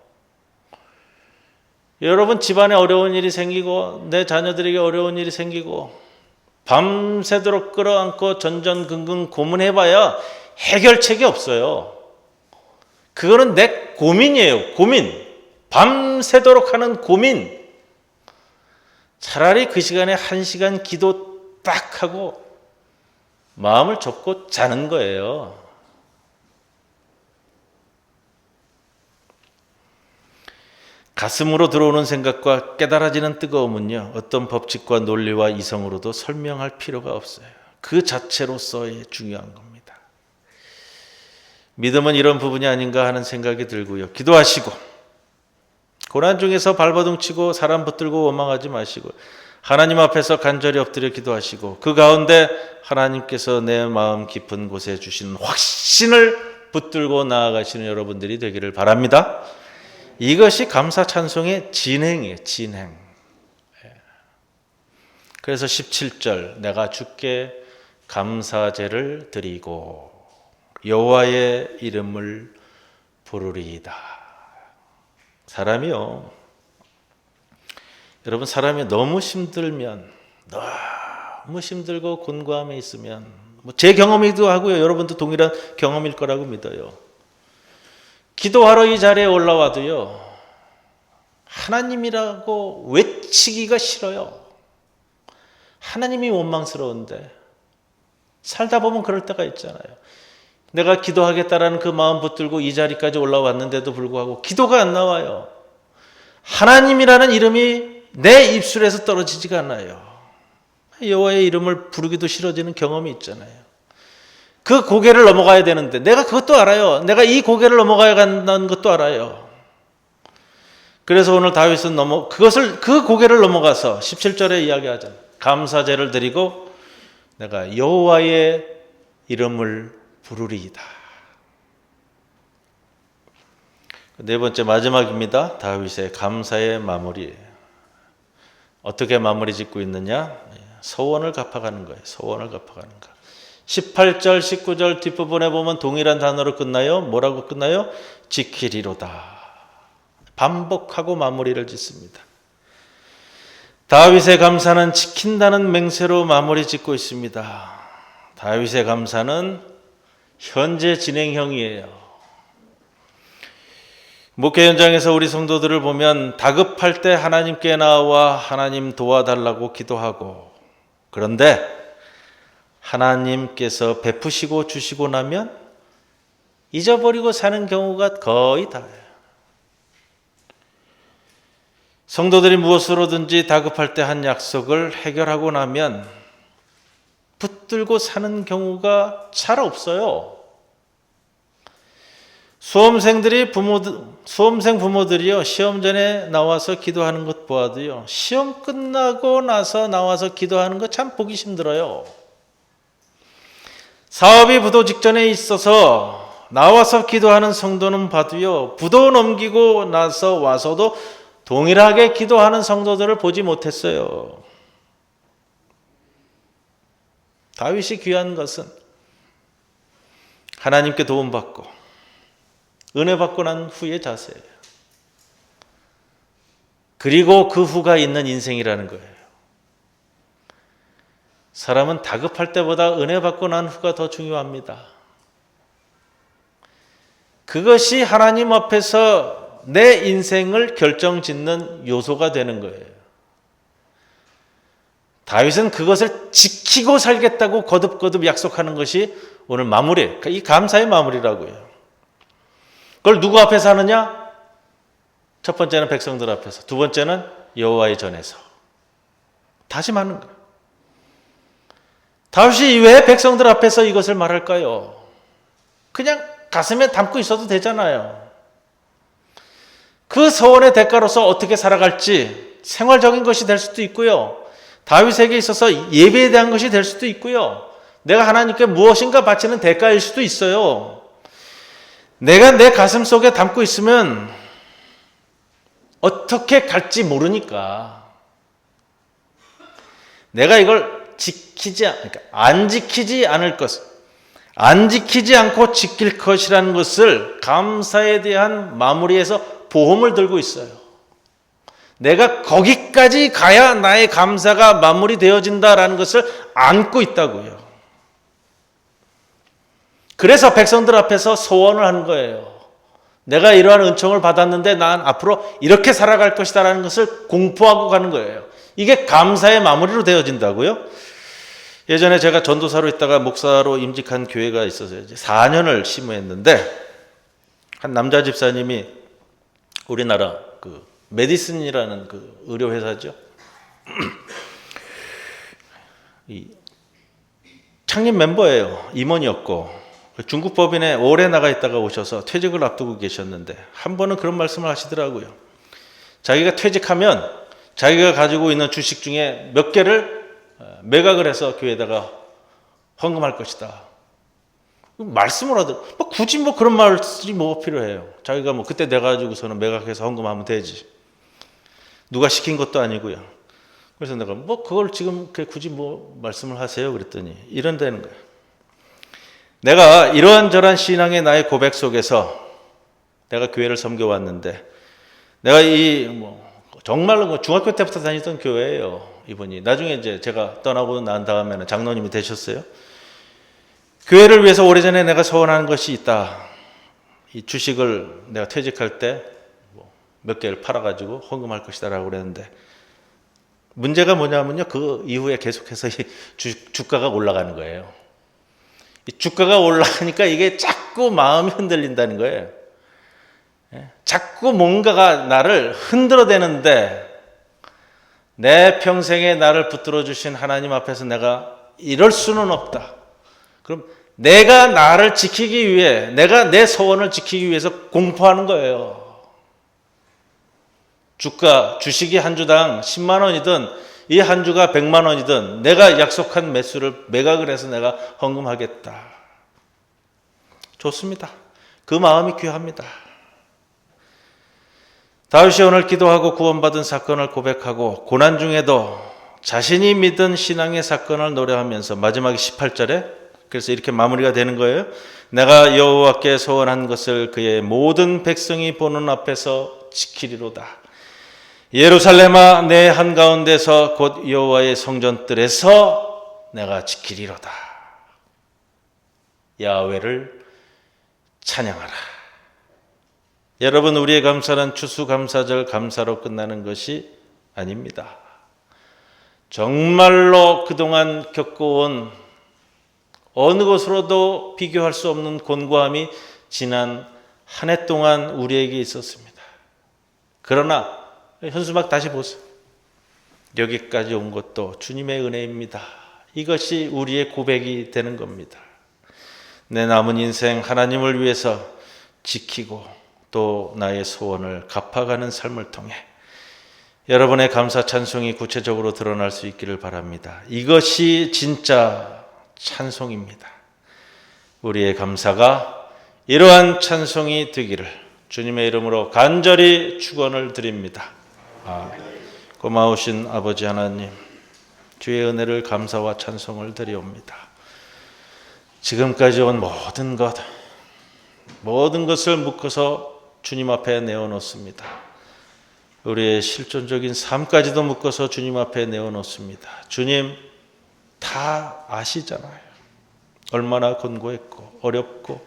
여러분, 집안에 어려운 일이 생기고 내 자녀들에게 어려운 일이 생기고 밤새도록 끌어안고 전전긍긍 고문해봐야 해결책이 없어요. 그거는 내 고민이에요. 고민. 밤새도록 하는 고민. 차라리 그 시간에 1시간 기도 딱 하고 마음을 접고 자는 거예요. 가슴으로 들어오는 생각과 깨달아지는 뜨거움은요, 어떤 법칙과 논리와 이성으로도 설명할 필요가 없어요. 그 자체로서의 중요한 겁니다. 믿음은 이런 부분이 아닌가 하는 생각이 들고요. 기도하시고 고난 중에서 발버둥 치고 사람 붙들고 원망하지 마시고 하나님 앞에서 간절히 엎드려 기도하시고 그 가운데 하나님께서 내 마음 깊은 곳에 주시는 확신을 붙들고 나아가시는 여러분들이 되기를 바랍니다. 이것이 감사 찬송의 진행이에요. 진행. 그래서 17절 내가 주께 감사제를 드리고 여호와의 이름을 부르리이다. 사람이요. 여러분, 사람이 너무 힘들면, 너무 힘들고 곤고함에 있으면, 제 경험이기도 하고요. 여러분도 동일한 경험일 거라고 믿어요. 기도하러 이 자리에 올라와도요, 하나님이라고 외치기가 싫어요. 하나님이 원망스러운데, 살다 보면 그럴 때가 있잖아요. 내가 기도하겠다라는 그 마음 붙들고 이 자리까지 올라왔는데도 불구하고 기도가 안 나와요. 하나님이라는 이름이 내 입술에서 떨어지지가 않아요. 여호와의 이름을 부르기도 싫어지는 경험이 있잖아요. 그 고개를 넘어가야 되는데 내가 그것도 알아요. 내가 이 고개를 넘어가야 한다는 것도 알아요. 그래서 오늘 다윗은 그 고개를 넘어가서 17절에 이야기하잖아요. 감사제를 드리고 내가 여호와의 이름을 부르리이다. 네 번째 마지막입니다. 다윗의 감사의 마무리. 어떻게 마무리 짓고 있느냐? 소원을 갚아가는 거예요. 소원을 갚아가는 거. 18절, 19절 뒷부분에 보면 동일한 단어로 끝나요. 뭐라고 끝나요? 지키리로다. 반복하고 마무리를 짓습니다. 다윗의 감사는 지킨다는 맹세로 마무리 짓고 있습니다. 다윗의 감사는 현재 진행형이에요. 목회 현장에서 우리 성도들을 보면 다급할 때 하나님께 나와 하나님 도와달라고 기도하고, 그런데 하나님께서 베푸시고 주시고 나면 잊어버리고 사는 경우가 거의 다예요. 성도들이 무엇으로든지 다급할 때 한 약속을 해결하고 나면 붙들고 사는 경우가 잘 없어요. 수험생 부모들이요, 시험 전에 나와서 기도하는 것 보아도요, 시험 끝나고 나서 나와서 기도하는 거 참 보기 힘들어요. 사업이 부도 직전에 있어서 나와서 기도하는 성도는 봐도요, 부도 넘기고 나서 와서도 동일하게 기도하는 성도들을 보지 못했어요. 다윗이 귀한 것은 하나님께 도움받고 은혜 받고 난 후의 자세예요. 그리고 그 후가 있는 인생이라는 거예요. 사람은 다급할 때보다 은혜 받고 난 후가 더 중요합니다. 그것이 하나님 앞에서 내 인생을 결정짓는 요소가 되는 거예요. 다윗은 그것을 지키고 살겠다고 거듭거듭 약속하는 것이 오늘 마무리, 이 감사의 마무리라고요. 그걸 누구 앞에서 하느냐? 첫 번째는 백성들 앞에서, 두 번째는 여호와의 전에서 다짐하는 거예요. 다윗이 왜 백성들 앞에서 이것을 말할까요? 그냥 가슴에 담고 있어도 되잖아요. 그 서원의 대가로서 어떻게 살아갈지 생활적인 것이 될 수도 있고요, 다윗에게 있어서 예배에 대한 것이 될 수도 있고요, 내가 하나님께 무엇인가 바치는 대가일 수도 있어요. 내가 내 가슴 속에 담고 있으면 어떻게 갈지 모르니까 내가 이걸 안 지키지 않을 것, 안 지키지 않고 지킬 것이라는 것을 감사에 대한 마무리에서 보험을 들고 있어요. 내가 거기까지 가야 나의 감사가 마무리되어진다라는 것을 안고 있다고요. 그래서 백성들 앞에서 소원을 하는 거예요. 내가 이러한 은총을 받았는데 난 앞으로 이렇게 살아갈 것이다라는 것을 공포하고 가는 거예요. 이게 감사의 마무리로 되어진다고요. 예전에 제가 전도사로 있다가 목사로 임직한 교회가 있어서요, 4년을 심무했는데 한 남자 집사님이 우리나라 그 메디슨이라는 그 의료회사죠, 이 창립 멤버예요. 임원이었고 중국 법인에 오래 나가 있다가 오셔서 퇴직을 앞두고 계셨는데 한 번은 그런 말씀을 하시더라고요. 자기가 퇴직하면 자기가 가지고 있는 주식 중에 몇 개를 매각을 해서 교회에다가 헌금할 것이다. 말씀을 하더라고요. 굳이 그런 말씀이 뭐가 필요해요. 자기가 그때 내가지고서는 매각해서 헌금하면 되지. 누가 시킨 것도 아니고요. 그래서 내가 그걸 지금 굳이 말씀을 하세요 그랬더니 이런다는 거예요. 내가 이러한저러한 신앙의 나의 고백 속에서 내가 교회를 섬겨왔는데, 내가 정말로 중학교 때부터 다니던 교회예요. 이분이 나중에 이제 제가 떠나고 난 다음에는 장로님이 되셨어요. 교회를 위해서 오래전에 내가 소원하는 것이 있다. 이 주식을 내가 퇴직할 때 몇 개를 팔아가지고 헌금할 것이다라고 그랬는데, 문제가 뭐냐면요, 그 이후에 계속해서 이 주가가 올라가는 거예요. 이 주가가 올라가니까 이게 자꾸 마음이 흔들린다는 거예요. 자꾸 뭔가가 나를 흔들어대는데, 내 평생에 나를 붙들어 주신 하나님 앞에서 내가 이럴 수는 없다. 그럼 내가 나를 지키기 위해, 내가 내 소원을 지키기 위해서 공포하는 거예요. 주식이 한 주당 10만 원이든 이 한 주가 100만 원이든 내가 약속한 매수를 매각을 해서 내가 헌금하겠다. 좋습니다. 그 마음이 귀합니다. 다윗이 오늘 기도하고 구원받은 사건을 고백하고 고난 중에도 자신이 믿은 신앙의 사건을 노래하면서 마지막 18절에 그래서 이렇게 마무리가 되는 거예요. 내가 여호와께 소원한 것을 그의 모든 백성이 보는 앞에서 지키리로다. 예루살렘아 내 한가운데서 곧 여호와의 성전들에서 내가 지키리로다. 야훼를 찬양하라. 여러분, 우리의 감사는 추수감사절 감사로 끝나는 것이 아닙니다. 정말로 그동안 겪어온 어느 것으로도 비교할 수 없는 곤고함이 지난 한 해 동안 우리에게 있었습니다. 그러나 현수막 다시 보세요. 여기까지 온 것도 주님의 은혜입니다. 이것이 우리의 고백이 되는 겁니다. 내 남은 인생 하나님을 위해서 지키고 또 나의 소원을 갚아가는 삶을 통해 여러분의 감사 찬송이 구체적으로 드러날 수 있기를 바랍니다. 이것이 진짜 찬송입니다. 우리의 감사가 이러한 찬송이 되기를 주님의 이름으로 간절히 축원을 드립니다. 아멘. 고마우신 아버지 하나님, 주의 은혜를 감사와 찬송을 드리옵니다. 지금까지 온 모든 것을 묶어서 주님 앞에 내어놓습니다. 우리의 실존적인 삶까지도 묶어서 주님 앞에 내어놓습니다. 주님 다 아시잖아요. 얼마나 곤고했고 어렵고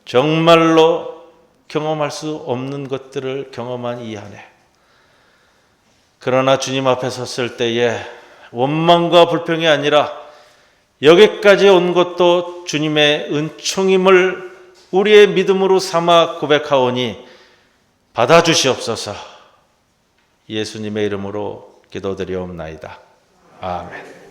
정말로 경험할 수 없는 것들을 경험한 이 한 해. 그러나 주님 앞에 섰을 때에 원망과 불평이 아니라 여기까지 온 것도 주님의 은총임을 우리의 믿음으로 삼아 고백하오니 받아주시옵소서. 예수님의 이름으로 기도드리옵나이다. 아멘.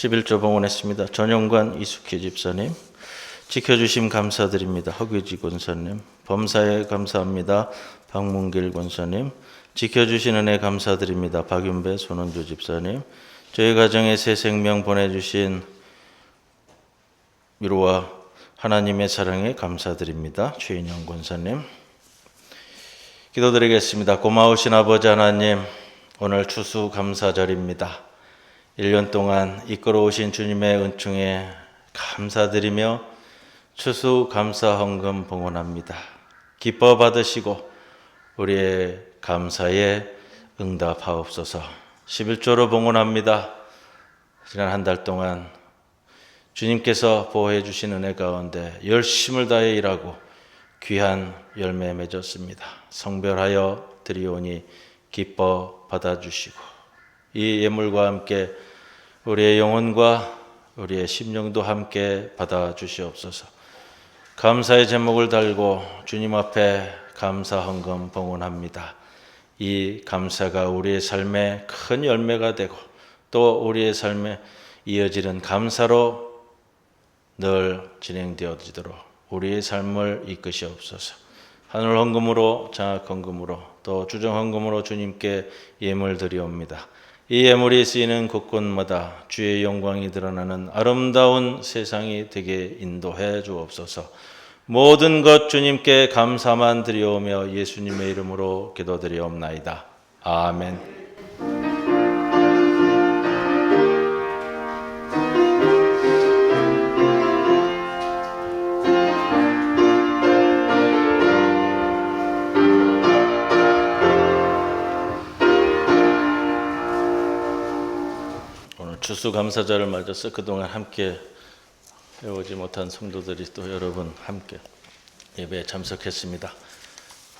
11조 봉헌했습니다. 전용관 이숙희 집사님, 지켜주심 감사드립니다. 허규지 권사님, 범사에 감사합니다. 박문길 권사님, 지켜주신 은혜 감사드립니다. 박윤배 손원주 집사님, 저희 가정에 새 생명 보내주신 위로와 하나님의 사랑에 감사드립니다. 최인영 권사님, 기도드리겠습니다. 고마우신 아버지 하나님, 오늘 추수감사절입니다. 1년 동안 이끌어오신 주님의 은총에 감사드리며 추수감사헌금 봉헌합니다. 기뻐 받으시고 우리의 감사에 응답하옵소서. 11조로 봉헌합니다. 지난 한 달 동안 주님께서 보호해 주신 은혜 가운데 열심을 다해 일하고 귀한 열매 맺었습니다. 성별하여 드리오니 기뻐 받아주시고 이 예물과 함께 우리의 영혼과 우리의 심령도 함께 받아주시옵소서. 감사의 제목을 달고 주님 앞에 감사 헌금 봉헌합니다. 이 감사가 우리의 삶에 큰 열매가 되고 또 우리의 삶에 이어지는 감사로 늘 진행되어지도록 우리의 삶을 이끄시옵소서. 하늘 헌금으로, 장학 헌금으로, 또 주정 헌금으로 주님께 예물 드리옵니다. 이 예물이 쓰이는 곳곳마다 주의 영광이 드러나는 아름다운 세상이 되게 인도해 주옵소서. 모든 것 주님께 감사만 드리오며 예수님의 이름으로 기도드리옵나이다. 아멘. 추수감사절을 맞아서 그동안 함께 해오지 못한 성도들이 또 여러분 함께 예배에 참석했습니다.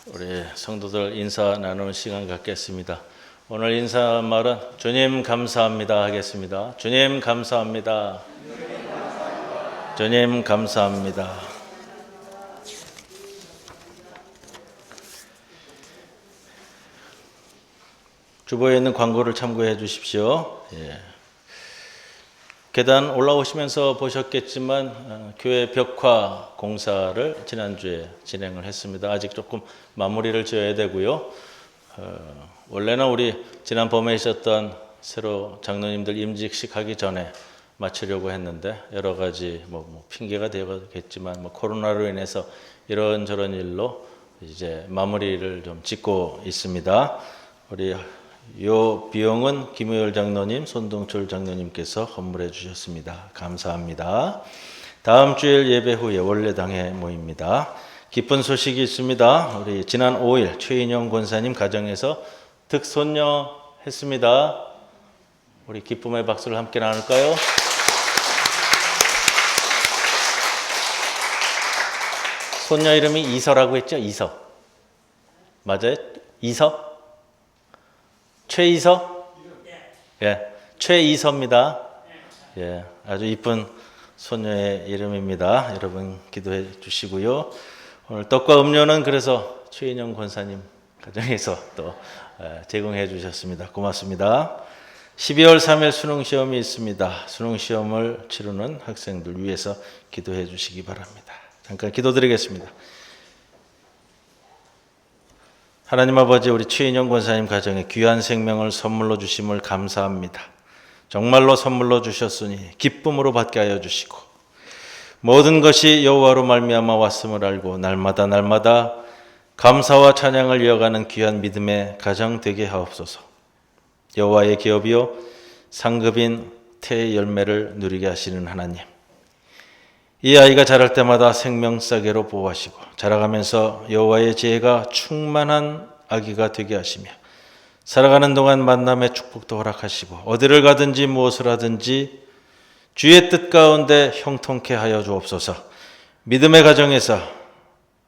우리 성도들 인사 나누는 시간 갖겠습니다. 오늘 인사말은 주님 감사합니다 하겠습니다. 주님 감사합니다. 주님 감사합니다. 주보에 있는 광고를 참고해 주십시오. 예. 계단 올라오시면서 보셨겠지만 교회 벽화 공사를 지난주에 진행을 했습니다. 아직 조금 마무리를 지어야 되고요. 원래는 우리 지난 봄에 있었던 새로 장로님들 임직식 하기 전에 마치려고 했는데 여러 가지 핑계가 되겠지만 코로나로 인해서 이런저런 일로 이제 마무리를 좀 짓고 있습니다. 우리 요 비용은 김우열 장로님, 손동철 장로님께서 헌물해 주셨습니다. 감사합니다. 다음 주일 예배 후에 원래당에 모입니다. 기쁜 소식이 있습니다. 우리 지난 5일 최인영 권사님 가정에서 득손녀 했습니다. 우리 기쁨의 박수를 함께 나눌까요? 손녀 이름이 이서라고 했죠? 이서. 맞아요? 이서? 최이서? 예, 최이서입니다. 예, 아주 이쁜 소녀의 이름입니다. 여러분 기도해 주시고요. 오늘 떡과 음료는 그래서 최인영 권사님 가정에서 또 제공해 주셨습니다. 고맙습니다. 12월 3일 수능시험이 있습니다. 수능시험을 치르는 학생들 위해서 기도해 주시기 바랍니다. 잠깐 기도드리겠습니다. 하나님 아버지, 우리 최인영 권사님 가정에 귀한 생명을 선물로 주심을 감사합니다. 정말로 선물로 주셨으니 기쁨으로 받게 하여 주시고 모든 것이 여호와로 말미암아 왔음을 알고 날마다 감사와 찬양을 이어가는 귀한 믿음의 가정 되게 하옵소서. 여호와의 기업이요 상급인 태의 열매를 누리게 하시는 하나님, 이 아이가 자랄 때마다 생명싸개로 보호하시고 자라가면서 여호와의 지혜가 충만한 아기가 되게 하시며 살아가는 동안 만남의 축복도 허락하시고 어디를 가든지 무엇을 하든지 주의 뜻 가운데 형통케 하여 주옵소서. 믿음의 가정에서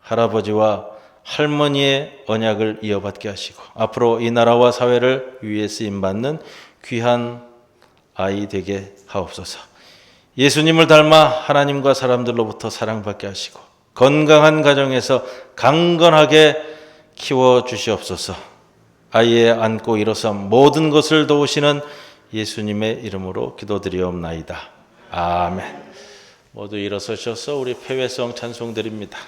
할아버지와 할머니의 언약을 이어받게 하시고 앞으로 이 나라와 사회를 위해 쓰임받는 귀한 아이 되게 하옵소서. 예수님을 닮아 하나님과 사람들로부터 사랑받게 하시고 건강한 가정에서 강건하게 키워 주시옵소서. 아이의 안고 일어섬 모든 것을 도우시는 예수님의 이름으로 기도드리옵나이다. 아멘. 모두 일어서셔서 우리 패회성 찬송 드립니다.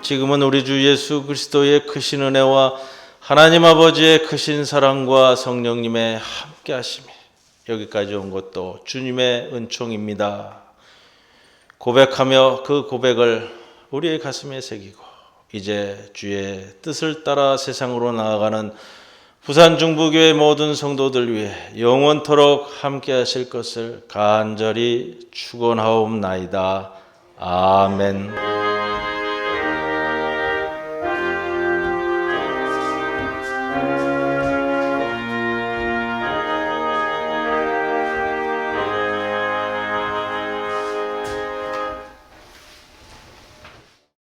지금은 우리 주 예수 그리스도의 크신 은혜와 하나님 아버지의 크신 사랑과 성령님의 함께 하심이 여기까지 온 것도 주님의 은총입니다. 고백하며 그 고백을 우리의 가슴에 새기고 이제 주의 뜻을 따라 세상으로 나아가는 부산 중부교회 모든 성도들 위해 영원토록 함께 하실 것을 간절히 축원하옵나이다. 아멘.